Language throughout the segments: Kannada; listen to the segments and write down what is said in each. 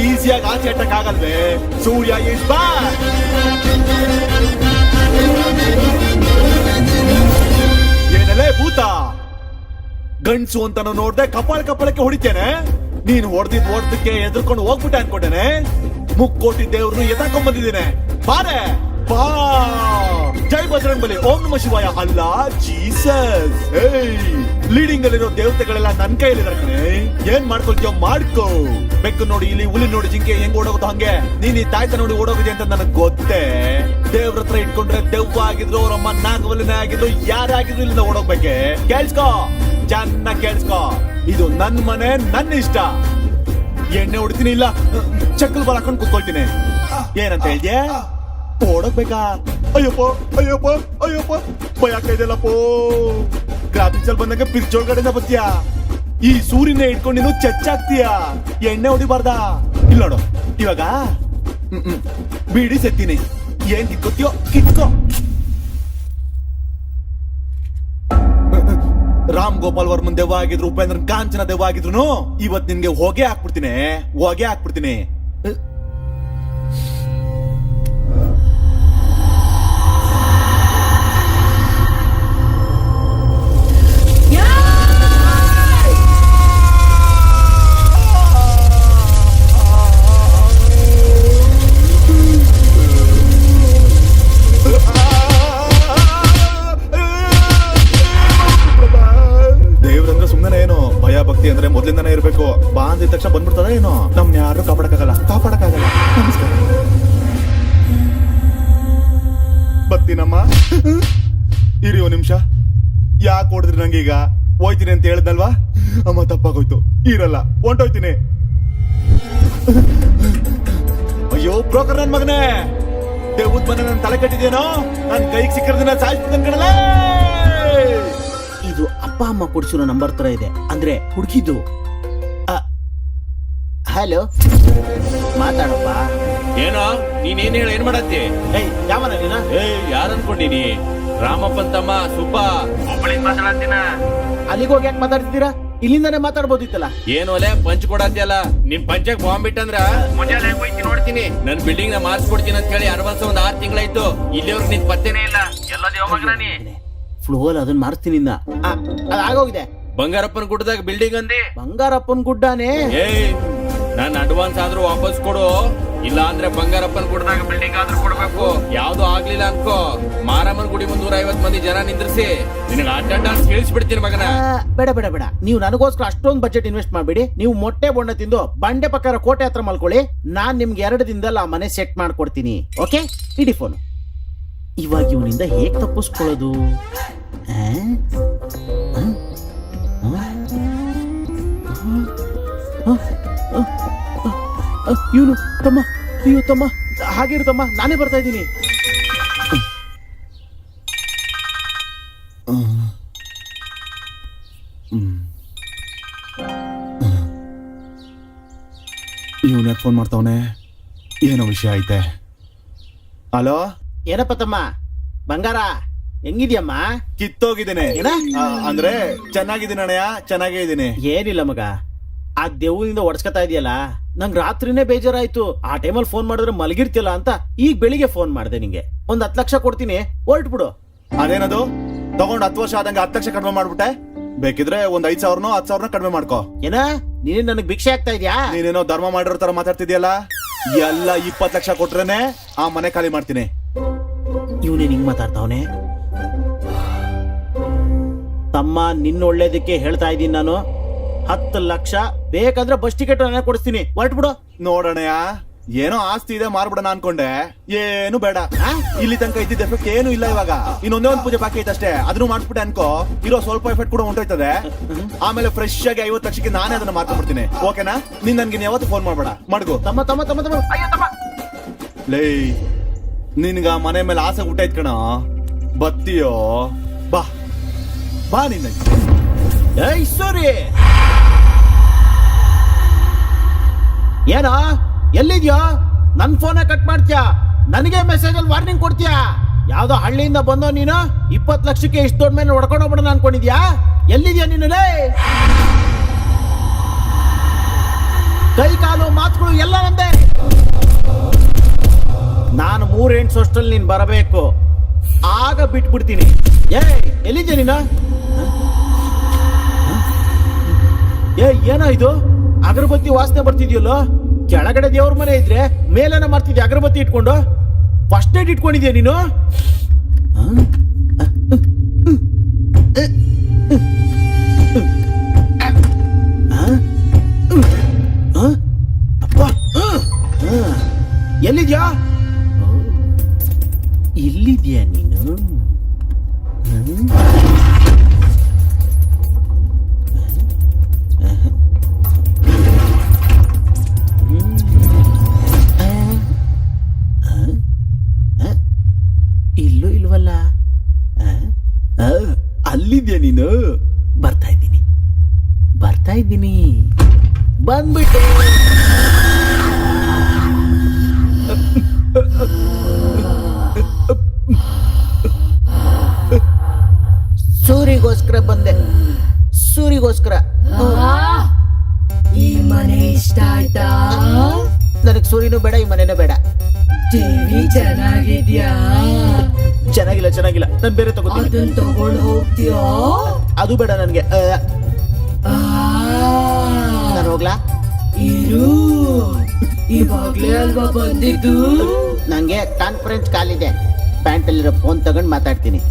ಈಸಿಯಾಗಿ ಆಚೆ ಇಟ್ಟಕ್ ಆಗಲ್ವೇ? ಸೂರ್ಯ ಇಸ್ ಬ್ಯಾಕ್. ಏನಲ್ಲೇ ಭೂತ, ಗಂಡ್ಸು ಅಂತ ನೋಡ್ದೆ ಕಪಾಳಕ್ಕೆ ಹೊಡಿತೇನೆ. ನೀನ್ ಹೊಡೆದಕ್ಕೆ ಎದ್ರಕೊಂಡು ಹೋಗ್ಬಿಟ್ಟೆ ಅನ್ಕೊಂಡೇನೆ. ಮುಕ್ಕೋಟಿ ದೇವ್ರನ್ನು ಎತ್ತಾಕೊಂಡ್ ಬಂದಿದ್ದೇನೆ. ಬಾರೆ ಬಾ. ಜೈ ಬಜರಂಗ್ ಬಲಿ. ಓಂ ನಮ ಶಿವಾಯ. ಅಲ್ಲ ಜೀಸಸ್. ಲೀಡಿಂಗ್ ಅಲ್ಲಿರೋ ದೇವತೆಗಳೆಲ್ಲ ನನ್ ಕೈಯಲ್ಲಿದ್ದಾರೆ. ಏನ್ ಮಾಡ್ಕೊಳ್ತೀಯೋ ಮಾಡ್ಕೋ. ಬೆಕ್ಕು ನೋಡಿ ಇಲ್ಲಿ, ಹುಲಿ ನೋಡಿ ಜಿಂಕೆ ಹೆಂಗ್ ಓಡೋಗುತ್ತೋ ಹಂಗೆ ನೀನ್ ಈ ತಾಯ್ತ ನೋಡಿ ಓಡೋಗಿದೆ ಅಂತ ನನಗ್ ಗೊತ್ತೇ. ದೇವ್ರ ಹತ್ರ ಇಟ್ಕೊಂಡ್ರೆ ದೆವ್ವ ಆಗಿದ್ರು, ಅವ್ರಮ್ಮ ನಾಗವಲ್ಲಿನೇ ಆಗಿದ್ರು, ಯಾರೇ ಆಗಿದ್ರು ಇಲ್ಲಿಂದ ಓಡೋಗ್ಬೇಕೆ. ಕೇಳ್ಸ್ಕೋ, ಚೆನ್ನಾಗ್ ಕೇಳ್ಸ್ಕೋ. ಇದು ನನ್ ಮನೆ, ನನ್ನ ಇಷ್ಟ. ಎಣ್ಣೆ ಹೊಡಿತೀನಿ, ಇಲ್ಲ ಚಕ್ಕಲ್ ಬಾಲ್ ಹಾಕೊಂಡ್ ಕುತ್ಕೊಳ್ತೀನಿ. ಏನಂತ ಹೇಳ್ದೆ? ಓಡೋಗ್ಬೇಕಾ? ಅಯ್ಯಪ್ಪ ಅಯ್ಯಪ್ಪ ಅಯ್ಯಪ್ಪ, ಭಯ ಆಗ್ತಾ ಇದೆಯಲ್ಲಪ್ಪೋ. ಗ್ರಾಫಿಕ್ಸ್ ಅಲ್ಲಿ ಬಂದಾಗ ಪಿರ್ಚೊಳಗಡೆಯಿಂದ ಬರ್ತೀಯಾ. ಈ ಸೂರ್ಯನ ಇಟ್ಕೊಂಡು ನೀನು ಚಚ್ಚಾಗ್ತೀಯ. ಎಣ್ಣೆ ಹೊಡಿಬಾರ್ದ. ಇಲ್ಲ ನೋಡು, ಇವಾಗ ಬೀಡಿ ಸೆತ್ತೀನಿ. ಏನ್ ಕಿತ್ಕೋತೀಯೋ ಕಿತ್ಕೋ. ರಾಮ್ ಗೋಪಾಲ್ ವರ್ಮನ್ ದೆವ್ವ ಆಗಿದ್ರು, ಉಪೇಂದ್ರನ್ ಕಾಂಚನ ದೆವ್ವ ಆಗಿದ್ರು, ಇವತ್ ನಿನ್ಗೆ ಹೊಗೆ ಹಾಕ್ಬಿಡ್ತೀನಿ. ಅಂದ್ರೆ ಮೊದ್ಲಿಂದಾನೇ ಇರ್ಬೇಕು. ಬಾ ಅಂದಿದ ತಕ್ಷಣ ಬಂದ್ಬಿಡ್ತದ ಏನೋ. ನಮ್ನ ಯಾರು ಕಾಪಾಡಕ್ಕಾಗಲ್ಲ. ನಮಸ್ಕಾರ. ಬರ್ತೀನಮ್ಮ. ಇರಿ ಒಂದ್ ನಿಮಿಷ. ಯಾಕೆ ಹೊಡೆದ್ರಿ ನಂಗೀಗ? ಹೋಯ್ತೀನಿ ಅಂತ ಹೇಳ್ದಲ್ವಾ? ಅಮ್ಮ ತಪ್ಪಾಗೋಯ್ತು. ಇರಲ್ಲ, ಹೊಂಟೋಯ್ತೀನಿ. ಅಯ್ಯೋ ಬ್ರೋಕರ್ ನನ್ ಮಗನೇ, ದೇವದ್ ಮನೆ ನನ್ ತಲೆ ಕಟ್ಟಿದೇನೋ. ನನ್ ಕೈಗೆ ಸಿಕ್ಕಿರ್ದಿನ ಸಾಯಿಸ್ಬಿಡ್ತಾನೆ ಕಣಲ್ಲ. ಇದು ಅಪ್ಪ ಅಮ್ಮ ಕೊಡ್ಸಿರೋ ನಂಬರ್ ತರ ಇದೆ, ಅಂದ್ರೆ ಹುಡುಗಿದು. ಹಲೋ, ಮಾತಾಡಪ್ಪ. ಏನೋ ನೀನೇನ್ ಹೇಳ, ಏನ್ ಮಾಡತ್ತಿ? ಯಾವನ ನೀನ? ಯಾರು ಅನ್ಕೊಂಡಿನಿ? ರಾಮಪ್ಪನ್ ತಮ್ಮ ಸುಬ್ಬ. ಒಬ್ಬಳಿಂದ ಮಾತಾಡತ್ತೀನ. ಅಲ್ಲಿಗೆ ಹೋಗಿ ಯಾಕೆ ಮಾತಾಡ್ತಿದ್ದೀರಾ? ಇಲ್ಲಿಂದಾನೆ ಮಾತಾಡ್ಬೋದಿತ್ತಲ್ಲ. ಏನು ಅಲ್ಲೇ ಪಂಚ್ ಕೊಡತ್ತಿಯಲ್ಲ. ನಿಮ್ ಪಂಚಕ್ ಬಾಂಬ್ ಬಿಟ್ಟಂದ್ರ ಮುಂಜಾನೆ ಹೋಯ್ತಿ ನೋಡ್ತೀನಿ. ನನ್ ಬಿಲ್ಡಿಂಗ್ ನ ಮಾರ್ಸ್ಕೊಡ್ತೀನಿ ಅಂತ ಹೇಳಿ ಅಡ್ವಾನ್ಸ್ ಒಂದ್ 6 ತಿಂಗಳಾಯ್ತು. ಇಲ್ಲಿವರೆಗೆ ನಿನ್ ಪತ್ತೆನೇ ಇಲ್ಲ. ಎಲ್ಲ ದೇವಮಗ್ರಾನಿ ಫ್ಲೋಲ್ ಅದನ್ನ ಮಾರ್ತೀನಿ. ಆಗೋಗಿದೆ. ಬಂಗಾರಪ್ಪನ ಗುಡ್ಡದಾಗ ಬಿಲ್ಡಿಂಗ್ ಅಂದಿ. ಬಂಗಾರಪ್ಪನ ಗುಡ್ಡಾನೇ? ನಾನ್ ಅಡ್ವಾನ್ಸ್ ಆದ್ರೂ ವಾಪಸ್ ಕೊಡು, ಇಲ್ಲ ಅಂದ್ರೆ ಬಂಗಾರಪ್ಪನ ಗುಡ್ಡದಾಗ ಬಿಲ್ಡಿಂಗ್ ಆದ್ರೂ ಕೊಡ್ಬೇಕು. ಯಾವ್ದು ಆಗ್ಲಿಲ್ಲ ಅನ್ಕೋ, ಮಾರಮ್ಮನ ಗುಡಿ ಮುಂದೆ 150 ಮಂದಿ ಜನ ನಿಂದ್ರಿಸಿ ನಿನಗ ಅಟೆಂಡೆನ್ಸ್ ಕೇಳಿಸ್ಬಿಡ್ತೀನಿ ಮಗನ. ಬೇಡ, ನೀವು ನನಗೋಸ್ಕರ ಅಷ್ಟೊಂದು ಬಜೆಟ್ ಇನ್ವೆಸ್ಟ್ ಮಾಡ್ಬಿಡಿ. ನೀವು ಮೊಟ್ಟೆ ಬೊಂಡ ತಿಂದು ಬಂಡೆ ಪಕ್ಕರ ಕೋಟೆ ಹತ್ರ ಮಲ್ಕೊಳ್ಳಿ. ನಾನ್ ನಿಮ್ಗೆ 2 ದಿನದಲ್ಲಿ ಆ ಮನೆ ಸೆಟ್ ಮಾಡ್ಕೊಡ್ತೀನಿ. ಓಕೆ, ಇಡಿ ಫೋನ್. ಇವಾಗ ಇವನಿಂದ ಹೇಗ್ ತಪ್ಪಿಸ್ಕೊಳ್ಳೋದು? ಇವನು ತಮ್ಮ, ಅಯ್ಯೋ ತಮ್ಮ, ಹಾಗಿರು ತಮ್ಮ, ನಾನೇ ಬರ್ತಾ ಇದ್ದೀನಿ. ಇವನೇ ಫೋನ್ ಮಾಡ್ತಾವನೆ. ಏನೋ ವಿಷಯ ಐತೆ. ಹಲೋ, ಏನಪ್ಪ ತಮ್ಮ? ಬಂಗಾರ ಹೆಂಗಿದ್ಯಮ್ಮ? ಕಿತ್ತೋಗಿದ್ದೇನೆ. ಅಂದ್ರೆ ಚೆನ್ನಾಗಿದ್ದೀನಿ ಅಣ್ಣಯ್ಯ, ಚೆನ್ನಾಗೇ ಇದ್ದೀನಿ. ಏನಿಲ್ಲ ಮಗ, ಆ ದೆವ್ವದಿಂದ ಒಡ್ಸ್ಕೊತಾ ಇದೆಯಲ್ಲ, ನಂಗ್ ರಾತ್ರಿನೇ ಬೇಜಾರಾಯ್ತು. ಆ ಟೈಮಲ್ಲಿ ಫೋನ್ ಮಾಡಿದ್ರೆ ಮಲಗಿರ್ತಿಯಲ್ಲ ಅಂತ ಈಗ ಬೆಳಿಗ್ಗೆ ಫೋನ್ ಮಾಡಿದೆ ನಿಂಗೆ. ಒಂದ್ 10 ಲಕ್ಷ ಕೊಡ್ತೀನಿ, ಹೊರಟ್ಬಿಡು. ಅದೇನದು ತಗೊಂಡ್ 10 ವರ್ಷ ಆದಂಗೆ 10 ಲಕ್ಷ ಕಡಿಮೆ ಮಾಡ್ಬಿಟ್ಟೆ. ಬೇಕಿದ್ರೆ ಒಂದ್ 5,000 10,000 ಕಡಿಮೆ ಮಾಡ್ಕೋ. ಏನ ನೀನೇ ನನಗ್ ಭಿಕ್ಷೆ ಆಗ್ತಾ ಇದ್ಯಾ? ನೀನೇನೋ ಧರ್ಮ ಮಾಡಿರೋ ತರ ಮಾತಾಡ್ತಿದ್ಯಲ್ಲ. ಎಲ್ಲ 20 ಲಕ್ಷ ಕೊಟ್ರೇನೆ ಆ ಮನೆ ಖಾಲಿ ಮಾಡ್ತೀನಿ. ಇವನೇ ಹಿಂಗ್ ಮಾತಾಡ್ತಾವನೆ. ತಮ್ಮ, ನಿನ್ನ ಒಳ್ಳೇದಕ್ಕೆ ಹೇಳ್ತಾ ಇದ್ದೀನಿ ನಾನು. 10 ಲಕ್ಷ ಬೇಕಾದ್ರೆ ಬಸ್ ಟಿಕೆಟ್ ನಾನೇ ಕೊಡಿಸ್ತೀನಿ, ಹೊರಟ್ಬಿಡು. ನೋಡಣಯ್ಯ, ಏನೋ ಆಸ್ತಿ ಇದೆ ಮಾರ್ಬಿಡೋಣ ಅನ್ಕೊಂಡೆ. ಏನು ಬೇಡ, ಇಲ್ಲಿ ತನಕ ಇದ್ದಿದ್ದ ಎಫೆಕ್ಟ್ ಏನು ಇಲ್ಲ. ಇವಾಗ ಇನ್ನೊಂದೇ ಒಂದು ಪೂಜೆ ಬಾಕಿ ಐತೆ ಅಷ್ಟೇ. ಅದನ್ನು ಮಾಡ್ಬಿಟ್ಟೆ ಅನ್ಕೋ, ಇರೋ ಸ್ವಲ್ಪ ಎಫೆಕ್ಟ್ ಕೂಡ ಹೊಂಟೋಯ್ತದೆ. ಆಮೇಲೆ ಫ್ರೆಶ್ ಆಗಿ 50 ಲಕ್ಷಕ್ಕೆ ನಾನೇ ಅದನ್ನ ಮಾರ್ಕೊಂಡ್ಬಿಡ್ತೀನಿ. ಓಕೆನಾ? ನೀನ್ ನನ್ಗೆ ಯಾವತ್ತು ಫೋನ್ ಮಾಡ್ಬೇಡ. ಮಾಡ್ಗೋ. ತಮ್ಮ ತಮ್ಮ ತಮ್ಮ ತಮ್ಮ ಲೇ, ನಿನ್ಗ ಮನೆ ಮೇಲೆ ಆಸೆ ಊಟಾಯ್ತು ಕಣ. ಬತ್ತೀಯೋ? ಬಾ ಬಾ. ನಿನ್ನ ಸರಿ, ಏನೋ ಎಲ್ಲಿದ್ಯೋ? ನನ್ ಫೋನೇ ಕಟ್ ಮಾಡ್ತೀಯಾ? ನನಗೆ ಮೆಸೇಜ್ ಅಲ್ಲಿ ವಾರ್ನಿಂಗ್ ಕೊಡ್ತೀಯಾ? ಯಾವ್ದೋ ಹಳ್ಳಿಯಿಂದ ಬಂದೋ ನೀನು? 20 ಲಕ್ಷಕ್ಕೆ ಇಷ್ಟು ದೊಡ್ಡ ಮೇಲೆ ಹೊಡ್ಕೊಂಡು ಹೋಗ್ಬಿಡೋಣ ಅನ್ಕೊಂಡಿದ್ಯಾ? ಎಲ್ಲಿದ್ಯಾ ನೀನು? ಕೈ ಕಾಲು ಮಾತುಗಳು ಅವಳು ಎಲ್ಲ ಒಂದೇ. ನಾನು 3 ಎಂಟ್ಸೋಷ್ಟರಲ್ಲಿ ನೀನ್ ಬರಬೇಕು, ಆಗ ಬಿಟ್ಬಿಡ್ತೀನಿ. ಎಲ್ಲಿದ್ಯಾ ನೀನು? ಏನೋ ಇದು ಅಗರಬತ್ತಿ ವಾಸನೆ ಬರ್ತಿದ್ಯಲ್ಲೋ? ಕೆಳಗಡೆ ದೇವ್ರ ಮನೆ ಇದ್ರೆ ಮೇಲೇನ ಮಾಡ್ತಿದ್ಯಾ ಅಗರಬತ್ತಿ ಇಟ್ಕೊಂಡು? ಫಸ್ಟ್ ಏಡ್ ಇಟ್ಕೊಂಡಿದ್ಯಾ ನೀನು? ಎಲ್ಲಿದ್ಯಾ? ಇಲ್ಲಿದ್ಯಾ ನೀನು? ಇಲ್ಲೂ ಇಲ್ವಲ್ಲ. ಅಲ್ಲಿದ್ಯಾ ನೀನು? ಬರ್ತಾ ಇದ್ದೀನಿ ಬಂದ್ಬಿಟ್ಟೆ. ಸೂರಿಗೋಸ್ಕರ ಬಂದೆ, ಸೂರಿಗೋಸ್ಕರ. ಈ ಮನೆ ಇಷ್ಟ ಆಯ್ತಾ? ನನಗ್ ಸೂರ್ಯನೂ ಬೇಡ, ಈ ಮನೆನೂ ಬೇಡ. ಟಿವಿ ಚೆನ್ನಾಗಿದ್ಯಾ? ಚೆನ್ನಾಗಿಲ್ಲ, ನಾನು ಬೇರೆ ತಗೋತೀನಿ. ಅದನ್ನ ತಗೊಂಡು ಹೋಗ್ತೀಯಾ? ಅದು ಬೇಡ ನನ್ಗೆ. ನಾನು ಹೋಗ್ಲಾ? ಇರು, ಇವಾಗ್ಲೇ ಅಲ್ವಾ ಬಂದಿದ್ದು? ನಂಗೆ ಕಾನ್ಫರೆನ್ಸ್ ಕಾಲ್ ಇದೆ, ಪ್ಯಾಂಟಲ್ಲಿರೋ ಫೋನ್ ತಗೊಂಡು ಮಾತಾಡ್ತೀನಿ.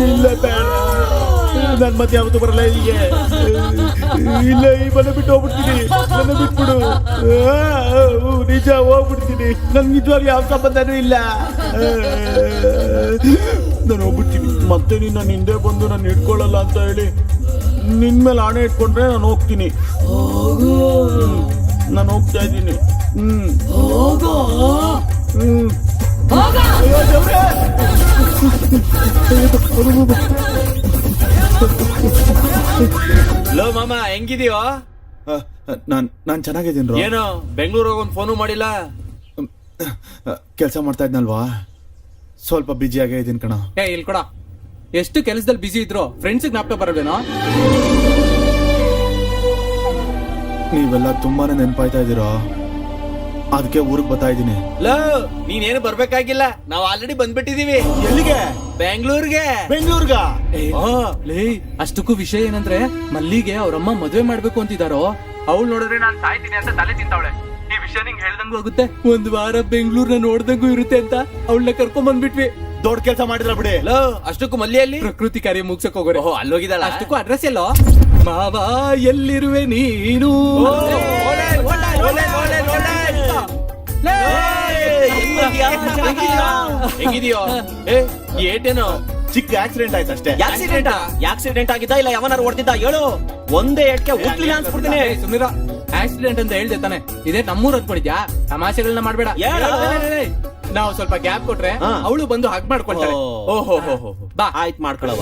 ಇಲ್ಲ ಬೇಡ, ನನ್ ಮತ್ತೆ ಯಾವತ್ತೂ ಬರಲ್ಲ ಇಲ್ಲಿಗೆ. ಇಲ್ಲ, ಈ ಮನೆ ಬಿಟ್ಟು ಹೋಗ್ಬಿಡ್ತೀನಿ. ನನ್ನ ಬಿಟ್ಬಿಡು. ನಿಜ ಹೋಗ್ಬಿಡ್ತೀನಿ. ನನ್ ನಿಜವಾಗ್ಲೂ ಯಾವ ಸಂಬಂಧನೂ ಇಲ್ಲ. ನಾನು ಹೋಗ್ಬಿಡ್ತೀನಿ. ಮತ್ತೆ ನೀನ್ ನನ್ನ ಹಿಂದೆ ಬಂದು ನಾನು ಹಿಡ್ಕೊಳ್ಳಲ್ಲ ಅಂತ ಹೇಳಿ ನಿನ್ ಮೇಲೆ ಆಣೆ ಇಟ್ಕೊಂಡ್ರೆ ನಾನು ಹೋಗ್ತೀನಿ. ನಾನು ಹೋಗ್ತಾ ಇದ್ದೀನಿ. ಹೋಗೋ ಅಯ್ಯೋ ದೇವ್ರೇ! ಲೋ ಮಾಮ, ಹೆಂಗಿದೀಯೋ? ನಾನ್ ಚೆನ್ನಾಗಿದ್ದೀನಿ. ಏನು ಬೆಂಗಳೂರಿಗೆ ಒಂದು ಫೋನು ಮಾಡಿಲ್ಲ? ಕೆಲಸ ಮಾಡ್ತಾ ಇದ್ನಲ್ವಾ, ಸ್ವಲ್ಪ ಬಿಜಿ ಆಗೇ ಇದೀನಿ ಕಣ. ಇಲ್ಲಿ ಕೊಡ. ಎಷ್ಟು ಕೆಲಸದಲ್ಲಿ ಬಿಸಿ ಇದ್ರು ಫ್ರೆಂಡ್ಸ್ ಜ್ಞಾಪಕ ಬರಬೇನೋ? ನೀವೆಲ್ಲ ತುಂಬಾನೇ ನೆನಪಾಯ್ತಾ ಇದೀರೋ, ಅದಕ್ಕೆ ಊರಿಗೆ ಬರ್ತಾ ಇದ್ದೀನಿ. ಲೋ, ನೀನೇನು ಬರ್ಬೇಕಾಗಿಲ್ಲ, ನಾವ್ ಆಲ್ರೆಡಿ ಬಂದ್ಬಿಟ್ಟಿದೀವಿ. ಎಲ್ಲಿಗೆ? ಬೆಂಗಳೂರಿಗೆ. ಬೆಂಗಳೂರ್ಗ? ಲೇ, ಅಷ್ಟಕ್ಕೂ ವಿಷಯ ಏನಂದ್ರೆ ಮಲ್ಲಿಗೆ ಅವ್ರಮ್ಮ ಮದ್ವೆ ಮಾಡ್ಬೇಕು ಅಂತಿದಾರೋ. ಅವಳು ನೋಡಿದ್ರೆ ನಾನ್ ಸಾಯ್ತೀನಿ ಅಂತ ತಲೆ ತಿಂತಾವಳೆ. ಈ ವಿಷಯ ನಿಂಗೆ ಹೇಳ್ದಂಗೂ ಆಗುತ್ತೆ. 1 ವಾರ ಬೆಂಗಳೂರ್ನ ನೋಡ್ದಂಗೂ ಇರುತ್ತೆ ಅಂತ ಅವಳನ್ನ ಕರ್ಕೊಂಡ್ ಬಂದ್ಬಿಟ್ವಿ. ದೊಡ್ಡ ಕೆಲಸ ಮಾಡಿದ್ರ ಬಿಡಿ. ಲೋ, ಅಷ್ಟಕ್ಕೂ ಮಲ್ಲಿಯಲ್ಲಿ ಪ್ರಕೃತಿ ಕಾರ್ಯ ಮುಗ್ಸಕ್ ಹೋಗೋರೆ. ಓಹೋ, ಅಲ್ಲೋಗಿದ್ದಾಳ. ಅಷ್ಟಕ್ಕೂ ಅಡ್ರೆಸ್ ಎಲ್ಲೋ? ಮಾವ ಎಲ್ಲಿರುವೆ ನೀನು? ಹೆಂಗಿದೀಯೋ? ಈ ಏಟೇನು? ಚಿಕ್ಕ ಆಕ್ಸಿಡೆಂಟ್ ಆಯ್ತು ಅಷ್ಟೇ. ಆಕ್ಸಿಡೆಂಟ್ ಆಗಿದ್ದ ಇಲ್ಲ ಯಾವನಾರು ಹೊಡೆದಿದ್ದ ಹೇಳು. ಒಂದೇ ಏಟ್ಗೆ ಉತ್ಲಿಲ್ಲ ಅನ್ಸ್ಬಿಡ್ತೀನಿ. ಸುಮೀರ, ಆಕ್ಸಿಡೆಂಟ್ ಅಂತ ಹೇಳ್ದೆ ತಾನೆ? ಇದೇ ನಮ್ಮೂರ್ ಅನ್ಕೊಂಡಿದ್ಯಾ? ತಮಾಷೆಗಳನ್ನ ಮಾಡ್ಬೇಡ. ನಾವು ಸ್ವಲ್ಪ ಗ್ಯಾಪ್ ಕೊಟ್ರೆ ಅವಳು ಬಂದು ಹಗ್ ಮಾಡ್ಕೊಳ್ತಾಳೆ. ಓಹೋ, ಬಾ, ಆಯ್ತು ಮಾಡ್ಕೊಳವ.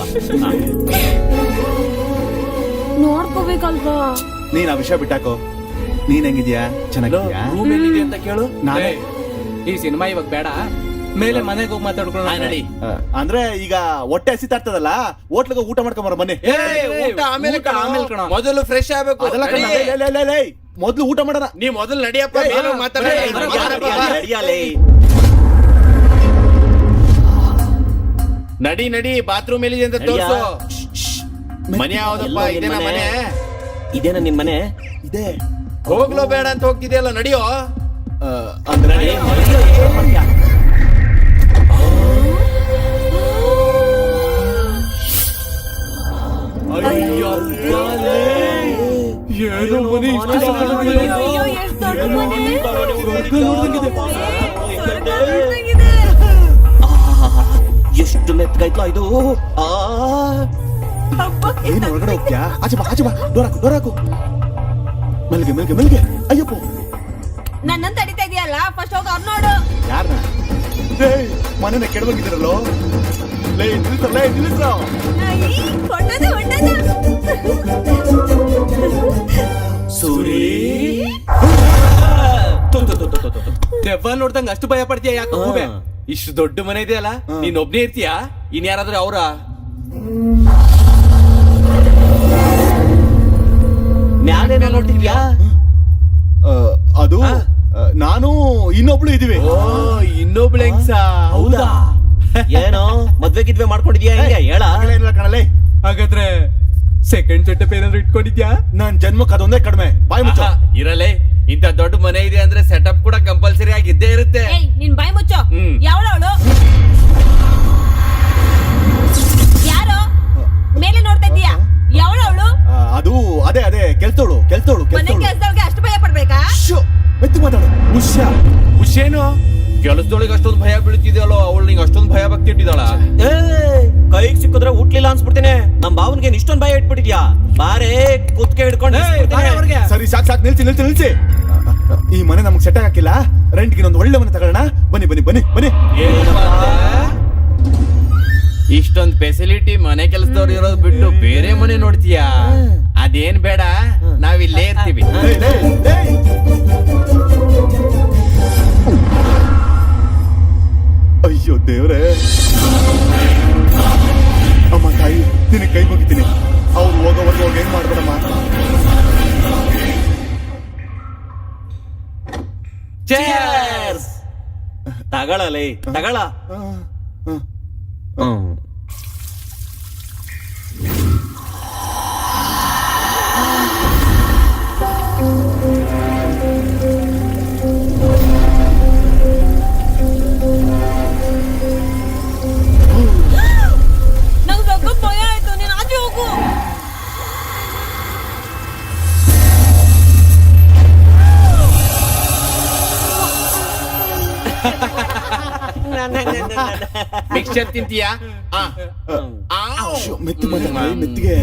ನೋಡ್ಕೋಬೇಕಲ್ವಾ? ನೀನ್ ಆ ವಿಷಯ ಬಿಟ್ಟಾಕೋ. ನೀನ್ ಹೆಂಗಿದ್ಯಾ? ಚೆನ್ನಾಗಿದ್ಯಾ? ರೂಮ್ ಎಲ್ಲಿದೆ ಅಂತ ಕೇಳು. ನಾನೇ ಈ ಸಿನಿಮಾ ಇವಾಗ ಬೇಡ, ಮೇಲೆ ಮನೆಗೆ ಹೋಗಿ ಮಾತಾಡ್ಕೊಳ್ಳೋಣ. ನಡಿ. ಅಂದ್ರೆ ಈಗ ಹೊಟ್ಟೆ ಹಸಿತಾ ಇರ್ತದಲ್ಲ, ಹೋಟ್ಲಿಗೆ ಊಟ ಮಾಡ್ಕೊಂಬರ ಬನ್ನಿ. ಊಟ ಆಮೇಲೆ ಊಟ ಆಮೇಲೆ ಕಣೋ. ಮೊದಲು ಫ್ರೆಶ್ ಆಗ್ಬೇಕು. ಅದೆಲ್ಲ ಕಣ. ಲೇ, ಮೊದ್ಲು ಊಟ ಮಾಡೋಣ. ನೀ ಮೊದಲು ನಡಿಯಪ್ಪ. ಏನೋ ಮಾತಾಡ. ನಡಿ, ಬಾತ್ರೂಮ್ ಎಲ್ಲಿದೆ ಅಂತ ತೋರ್ಸು. ಮನೆ ಯಾವ್ದಪ್ಪ? ಇದೇನಾ ಮನೆ? ಇದೇನ ನಿನ್ ಮನೆ? ಇದೆ. ಹೋಗ್ಲೋ ಬೇಡ ಅಂತ ಹೋಗ್ತಿದೆಯಲ್ಲ, ನಡಿಯೋ. ಅಂದ್ರೆ ಏನೋ ಮನೆ ಇಷ್ಟು ಸಣ್ಣದಾಗಿದೆ. ಅಯ್ಯೋ, ಎಷ್ಟ್ ದೊಡ್ಡ ಮನೆ. ಸ್ವರ್ಗ ನೋಡ್ದಂಗಿದೆ. ಎಷ್ಟು ಮೆತ್ತಗಾಯ್ತು ಇದು. ಏನ್ ಒಳಗಡೆ ಹೋಗ್ತ್ಯಾ? ಆಚೆ ಬಾ. ಡೋರ್ ಹಾಕು. ಮೆಲ್ಗೆ. ಅಯ್ಯಪ್ಪ, ನನ್ನನ್ ತಡಿತಾ ಇದೆಯಲ್ಲ, ಫಸ್ಟ್ ಹೋಗಿ ಅವ್ರು ನೋಡು. ಯಾರನ್ನ? ಮನೆನ ಕೆಡವಾಗಿದ್ದೀರಲ್ಲೋ. ನಿಲ್ಲಿಸ್ರ. ಸೂರಿ, ದೆವ್ವ ನೋಡ್ದಂಗ ಅಷ್ಟು ಭಯ ಪಡ್ತೀಯ ಯಾಕೆ? ಇಷ್ಟು ದೊಡ್ಡ ಮನೆ ಇದೆಯಲ್ಲ ನೀನ್ ಒಬ್ನೇ ಇರ್ತೀಯಾ ಇನ್ ಯಾರಾದ್ರೂ ಅವ್ರ ಮ್ಯಾಲೇನೋ ನೋಡ್ತಿದ್ಯಾ? ಅದು ನಾನು ಇನ್ನೊಬ್ಳು ಇದೀವಿ. ಇನ್ನೊಬ್ಳು ಹೆಂಗ್ಸ ಹೌದಾ? ಏನೋ ಮದ್ವೆ ಗಿದ್ವೆ ಮಾಡ್ಕೊಂಡಿದ್ಯಾ ಹೆಂಗೆ ಹೇಳ? ಏನಿಲ್ಲ ಕಣಲೆ, ಹಾಗಾದ್ರೆ ಸೆಕೆಂಡ್ ಸೆಟಪ್ ಏನಾದ್ರು ಇಟ್ಕೊಂಡಿದ್ಯಾ? ನಾನ್ ಜನ್ಮಕ್ಕೆ ಅದೊಂದೇ ಕಡಿಮೆ. ಬಾಯ್ ಮುಚ್ಚ. ಇರಲೇ ಇಂತ ದೊಡ್ಡ ಮನೆ ಇದೆ ಅಂದ್ರೆ ಸೆಟಪ್ ಕೂಡ ಕಂಪಲ್ಸರಿ ಆಗಿದ್ದೇ ಇರುತ್ತೆ. ಏಯ್ ನಿನ್ ಬಾಯ್ ಮುಚ್ಚೋ. ಹ್ಮ್. ಯಾವಳವಳು? ಯಾರು ಮೇಲೆ ನೋಡ್ತಾ ಇದೀಯಾ? ಯಾವಳವಳು? ಅದು ಅದೇ ಅದೇ ಕೆಲ್ಸೋಳು ಮನೆ ಕೆಲ್ಸದವ್ರಿಗೆ ಅಷ್ಟು ಭಯ ಪಡ್ಬೇಕಾ? ಎತ್ತು ಮಾತಾಡು. ಖುಷೇನು ಕೆಲಸದೊಳಗೆ ಅಷ್ಟೊಂದು ಭಯ ಬೀಳ್ತಿದ್ಯಲ್ಲೋ ಅವಳು ನಿಂಗೆ ಅಷ್ಟೊಂದು ಭಯ ಭಕ್ತಿ ಇಟ್ಟಿದ್ದಾಳ? ಏ ಕೈಗೆ ಸಿಕ್ಕಿದ್ರೆ ಹುಟ್ಲಿಲ್ಲ ಅನ್ಸ್ಬಿಡ್ತೀನಿ. ನಮ್ ಬಾವನ್ಗೆ ಇಷ್ಟೊಂದ್ ಭಯ ಇಟ್ಬಿಟ್ಟಿದ್ಯಾ? ಬಾರೇ ಕುತ್ಕೆ ಹಿಡ್ಕೊಂಡು ಸರಿ ಸಾಕ್ ನಿಲ್ಸಿ. ಈ ಮನೆ ನಮಗ್ ಸೆಟ್ ಹಾಕಿಲ್ಲ. ರೆಂಟ್ಗೆ ಇನ್ನೊಂದು ಒಳ್ಳೆ ಮನೆ ತಗೊಳ್ಳೋಣ. ಬನ್ನಿ. ಇಷ್ಟೊಂದ್ ಫೆಸಿಲಿಟಿ ಮನೆ ಕೆಲಸದವ್ರು ಇರೋದು ಬಿಟ್ಟು ಬೇರೆ ಮನೆ ನೋಡ್ತೀಯಾ? ಅದೇನ್ ಬೇಡ, ನಾವಿಲ್ಲೇ ಇರ್ತೀವಿ. ಏಯ್. ಅಯ್ಯೋ ದೇವ್ರೆ, ಅಮ್ಮ ತಾಯಿ ನಿನಗೆ ಕೈ ಮುಗಿತೀನಿ. ಅವ್ರು ಹೋಗೋವರೆಗೂ ಏನ್ ಮಾಡ್ಬೇಡಮ್ಮ. Cheers! ತಗೊಳ್ಳಲೇ ತಗೊಳ್ಳ. ನಂಗ್ ಸ್ವಲ್ಪ ಭಯ ಆಯ್ತು. ನೀನ್ ಆಚೆ ಹೋಗು. ಮಿಕ್ಸ್ಚರ್ ತಿಂತೀಯಾ? ಮೆತ್ತಿ ಮೆತ್ತಿಗೆ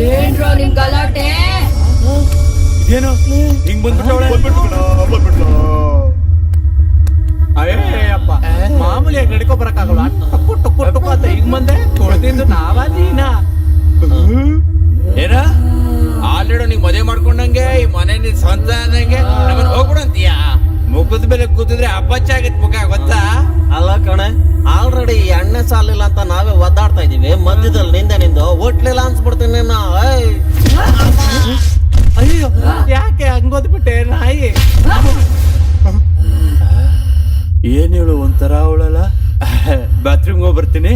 ಏನ್ರೋ ನಿಮ್ ಗಲಾಟೆ? ಏನು ಹಿಂಗ್ ಬಂದ್ಬಿಟ್ಟವಳೆ? ಅಯ್ಯಪ್ಪ ಮಾಮೂಲಿಯಾಗಿ ನಡ್ಕೊ ಬರಕ್ಕಾಗಲ್ಲ. ಟುಕ್ಕು ಅಂತ ಹಿಂಗ್ ಬಂದೆ ಕೊಡ್ತಿದ್ದು ನಾವಾ ನೀನಾ? ಏನ ಆಲ್ರೆಡಿ ನೀವ್ ಮದುವೆ ಮಾಡ್ಕೊಂಡಂಗೆ ಈ ಮನೆ ನಿನ್ ಸ್ವಂತ ಅನ್ನಂಗೆ ನಮ್ಮನ್ನ ಹೋಗ್ಬಿಡಂತೀಯಾ? ಮುಖದ ಮೇಲೆ ಕೂತಿದ್ರೆ ಅಪ್ಪಚ್ಚಾಗಿತ್ ಮುಖ ಗೊತ್ತಾ? ಅಲ್ಲ ಕಣೆ, ಆಲ್ರೆಡಿ ಎಣ್ಣೆ ಸಾಲಿಲ್ಲ ಅಂತ ನಾವೇ ಒದ್ದಾಡ್ತಾ ಇದೀವಿ. ಮಧ್ಯದಲ್ಲಿ ನಿಂದು ಒಟ್ಲಿಲ್ಲ ಅನ್ಸ್ಬಿಡ್ತೀನಿ ನಾ. ಅಯ್ಯೋ ಯಾಕೆ ಹಂಗೋದ್ಬಿಟ್ಟೆ ನಾಯಿ? ಏನ್ ಹೇಳು ಒಂಥರ ಅವಳಲ್ಲ. ಬಾತ್ರೂಮ್ ಹೋಗಿ ಬರ್ತೀನಿ.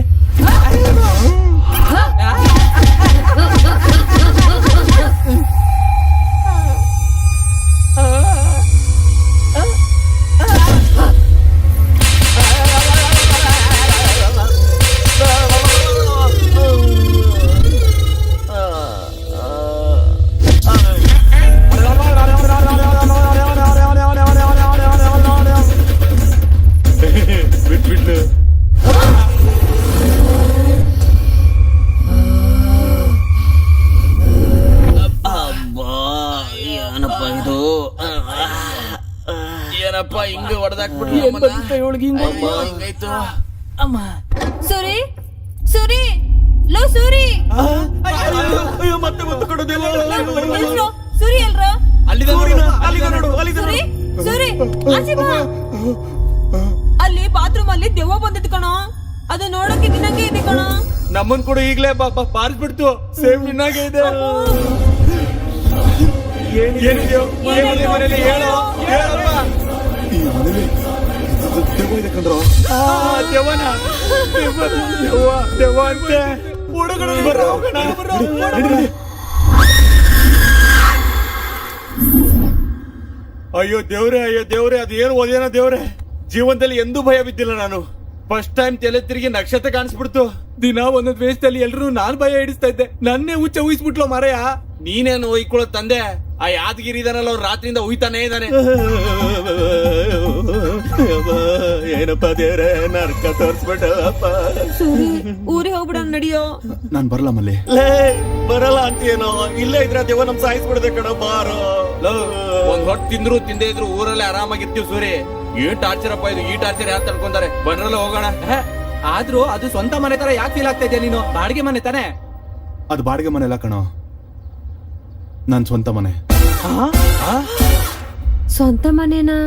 ಬಿಟ್ಬಿಟ್ಲು. ಏನಪ್ಪ ಇದು? ಏನಪ್ಪ ಹಿಂಗ ಹೊಡೆದಾಕ್ಬಿಟ್ರು? ಹಿಂಗಾಯ್ತು. ಅಮ್ಮ ಸುರಿ ಲೋ ಸುರಿ. ಮತ್ತೆ ಮುತ್ತು ಕೊಡೋದಿಲ್ಲ. ಎಲ್ರು? ಸುರಿ ಎಲ್ರು? ಸುರಿ ಆಚೆ ಬಾ. ಅಲ್ಲಿ ಬಾತ್ರೂಮ್ ಅಲ್ಲಿ ದೆವ್ವ ಬಂದಿತ್ತು ಕಣೋ. ಅದು ನೋಡಕ್ಕೆ ನಿನ್ನಂಗೆ ಇದೆ ಕಣೋ. ನಮ್ಮನ್ ಕೂಡ ಈಗ್ಲೇ ಪಾರಿಸ್ಬಿಡ್ತು. ಸೇಮ್ ನಿನ್ನಾಗೆ ಇದೆ. ಏನಿದೆಯೋ ಮನೇಲಿ ಹೇಳಪ್ಪ. ಈ ಮನೇಲಿ ದೆವ್ವ ಇದೆ ಕಂಡ್ರೋ. ದೆವ್ವ ಅಂತೆ. ಅಯ್ಯೋ ದೇವ್ರೆ ಅದೇನು ಓದೇನೋ ದೇವ್ರೆ. ಜೀವನದಲ್ಲಿ ಎಂದೂ ಭಯ ಬಿದ್ದಿಲ್ಲ ನಾನು. ಫಸ್ಟ್ ಟೈಮ್ ತಲೆ ತಿರುಗಿ ನಕ್ಷತ್ರ ಕಾಣಿಸ್ಬಿಡ್ತು. ದಿನ ಒಂದೊಂದ್ ವೇಷದಲ್ಲಿ ಎಲ್ರು ನಾನ್ ಭಯ ಹಿಡಿಸ್ತಾ ಇದ್ದೆ. ನನ್ನೇ ಹುಚ್ಚ ಊಹಿಸ್ಬಿಟ್ಲು ಮಾರಾಯ. ನೀನೇನು ಒಯ್ಕೊಳ್ಳೋ ತಂದೆ? ಆ ಯಾದಗಿರಿ ಇದಾನಲ್ಲ ಅವ್ರು ರಾತ್ರಿಯಿಂದ ಉಯ್ತಾನೆ ಇದ್ದಾನೆ. ಏನಪ್ಪ ದೇವ್ರೆ, ನರ್ಕ ತೋರ್ಸ್ಬಿಟ್ಟಪ್ಪ. ಸುರಿ ಊರಿಗೆ ಹೋಗ್ಬಿಡೋಣ ನಡಿಯೋ. ನಾನ್ ಬರಲ್ಲ ಮಲ್ಲಿ. ಬರಲ್ಲ ಅಂತೀನೋ? ಇಲ್ಲೇ ಇದ್ರೆ ದೆವ್ವ ನಮ್ ಸಾಯಿಸ್ಬಿಡದೆ ಕಣ. ಬಾರೋ. ಒಂದ್ ಹೊಟ್ಟು ತಿಂದ್ರು ತಿಂದೇ ಇದ್ರು ಊರಲ್ಲೇ ಆರಾಮಾಗಿರ್ತೀವಿ ಸೂರಿ. ಏನ್ ಟಾರ್ಚರ್ ಅಪ್ಪ ಇದು. ಈ ಟಾರ್ಚರ್ ಯಾರು ತಡ್ಕೊಂತಾರೆ? ಬಂದ್ರಲ್ಲ ಹೋಗೋಣ. ಆದ್ರೂ ಅದು ಸ್ವಂತ ಮನೆ ತರ ಯಾಕೆ ಫೀಲ್ ಆಗ್ತಾ ಇದೆಯಾ ನೀನು? ಬಾಡಿಗೆ ಮನೆ ತಾನೆ? ಅದು ಬಾಡಿಗೆ ಮನೆ ಅಲ್ಲ ಕಣೋ, ನನ್ ಸ್ವಂತ ಮನೆ. ಸ್ವಂತ ಮನೆನಾ?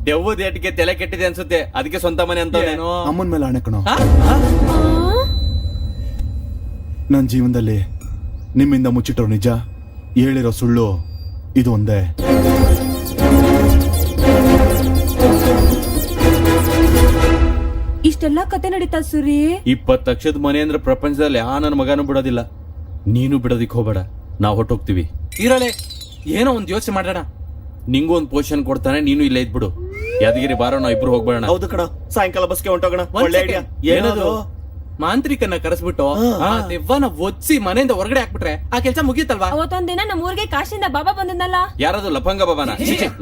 ದೆವ್ವದ ಏಟಿಗೆ ತಲೆ ಕೆಟ್ಟಿದೆ ಅನ್ಸುತ್ತೆ, ಅದಕ್ಕೆ ಸ್ವಂತ ಮನೆ ಅಂತ ಏನೋ ಅಮ್ಮನ ಮೇಲೆ ಆಣೆ ಕಣೋ. ಆ? ಆ? ನನ್ನ ಜೀವನದಲ್ಲಿ ನಿಮ್ಮಿಂದ ಮುಚ್ಚಿಟ್ಟರು ನಿಜ, ಹೇಳಿರೋ ಸುಳ್ಳು ಇದು ಒಂದೇ. ಇಷ್ಟೆಲ್ಲ ಕತೆ ನಡೀತಾ ಸೂರಿ? 20 ಲಕ್ಷದ ಮನೆ ಅಂದ್ರೆ ಪ್ರಪಂಚದಲ್ಲಿ ಆ ನನ್ನ ಮಗನೂ ಬಿಡೋದಿಲ್ಲ, ನೀನು ಬಿಡೋದಿಕ್ ಹೋಗ್ಬೇಡ, ನಾವ್ ಹೊಟ್ಟೋಗ್ತೀವಿ. ಇರಲೆ ಏನೋ ಒಂದ್ ಯೋಚನೆ ಮಾಡೋಣ. ನಿಂಗೂ ಒಂದ್ ಪೊಸಿಷನ್ ಕೊಡ್ತಾನೆ, ನೀನು ಇಲ್ಲೇ ಇದ್ಬಿಡು. ಯಾದಗಿರಿ ಬಾರೋ, ನಾವ್ ಇಬ್ರು ಹೋಗ್ಬೇಡ. ಹೌದು ಕಣ, ಸಾಯಂಕಾಲ ಬಸ್ಗೆ ಹೊಂಟೋಗೋಣ. ಒಂದ್ ಒಳ್ಳೆ second. ಐಡಿಯಾ. ಏನದು? ಮಾಂತ್ರಿಕನ್ನ ಕರೆಸ್ಬಿಟ್ಟು ಆ ದೆವ್ವನ ಒದ್ಸಿ ಮನೆಯಿಂದ ಹೊರಗಡೆ ಹಾಕ್ಬಿಟ್ರೆ ಆ ಕೆಲ್ಸ ಮುಗಿಯುತ್ತಲ್ವಾ? ಅವತ್ತೊಂದಿನ ನಮ್ಮ ಊರಿಗೆ ಕಾಶಿಂದ ಬಾಬಾ ಬಂದಿದ್ನಲ್ಲ. ಯಾರದು ಲಫಂಗ ಬಾಬಾನ?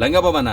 ಲಂಗ ಬಾಬಾನ?